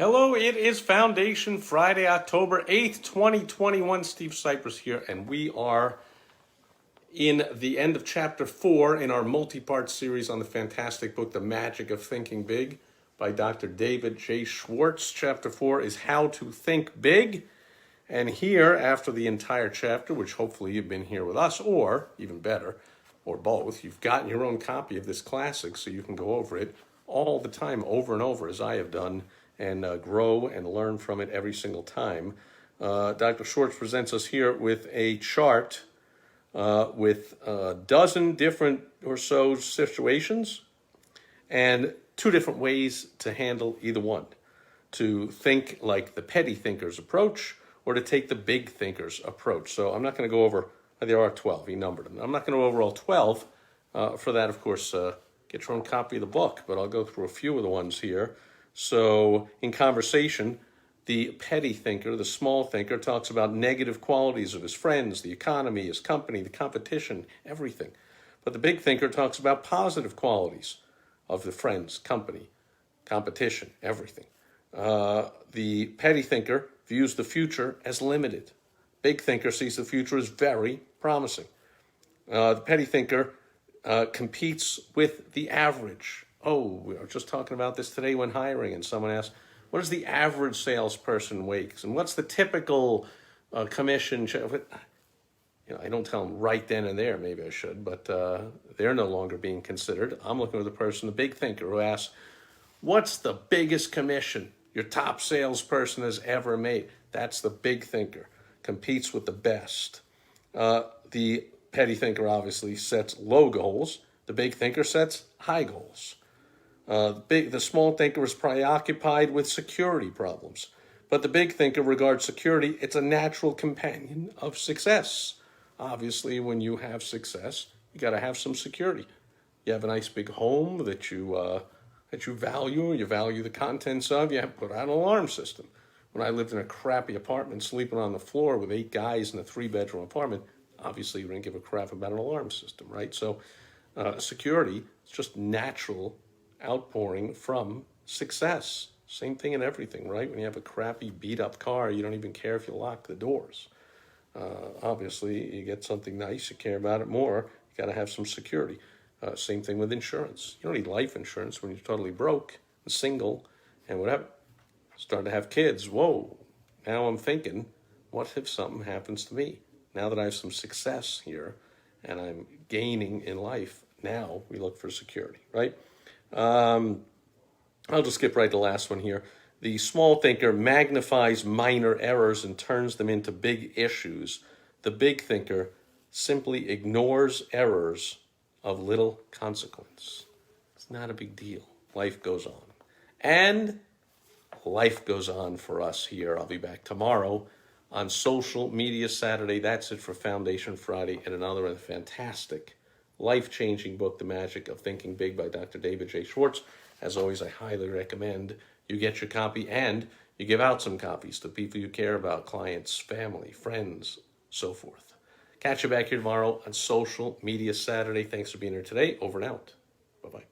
Hello, it is Foundation Friday, October 8th, 2021. Steve Sipress here, and we are in the end of chapter 4 in our multi-part series on the fantastic book, The Magic of Thinking Big by Dr. David J. Schwartz. Chapter 4 is How to Think Big. And here, after the entire chapter, which hopefully you've been here with us, or even better, or both, you've gotten your own copy of this classic so you can go over it all the time, over and over, as I have done, and grow and learn from it every single time. Dr. Schwartz presents us here with a chart with a dozen different or so situations and two different ways to handle either one. To think like the petty thinker's approach or to take the big thinker's approach. So I'm not going to go over, there are 12, he numbered them. I'm not going to go over all 12. For that, of course, get your own copy of the book, but I'll go through a few of the ones here. So in conversation, the petty thinker, the small thinker, talks about negative qualities of his friends, the economy, his company, the competition, everything. But the big thinker talks about positive qualities of the friends, company, competition, everything. The petty thinker views the future as limited. Big thinker sees the future as very promising. The petty thinker competes with the average. Oh, we were just talking about this today when hiring, and someone asked, what does the average salesperson make? And what's the typical commission? I don't tell them right then and there, maybe I should, but they're no longer being considered. I'm looking at the person, the big thinker, who asks, what's the biggest commission your top salesperson has ever made? That's the big thinker, competes with the best. The petty thinker obviously sets low goals. The big thinker sets high goals. The small thinker is preoccupied with security problems. But the big thinker regards security, it's a natural companion of success. Obviously, when you have success, you got to have some security. You have a nice big home that you value the contents of, you have put out an alarm system. When I lived in a crappy apartment, sleeping on the floor with 8 guys in a 3-bedroom apartment, obviously you didn't give a crap about an alarm system, right? So security is just natural outpouring from success. Same thing in everything, right? When you have a crappy beat-up car, you don't even care if you lock the doors. Obviously, you get something nice, you care about it more, you got to have some security. Same thing with insurance. You don't need life insurance when you're totally broke and single and whatever. Start to have kids. Whoa, now I'm thinking, what if something happens to me? Now that I have some success here and I'm gaining in life, now we look for security, right? I'll just skip right to the last one here. The small thinker magnifies minor errors and turns them into big issues. The big thinker simply ignores errors of little consequence. It's not a big deal. Life goes on. And life goes on for us here. I'll be back tomorrow on Social Media Saturday. That's it for Foundation Friday, and another fantastic, life-changing book, The Magic of Thinking Big by Dr. David J. Schwartz. As always, I highly recommend you get your copy and you give out some copies to people you care about, clients, family, friends, so forth. Catch you back here tomorrow on Social Media Saturday. Thanks for being here today. Over and out. Bye-bye.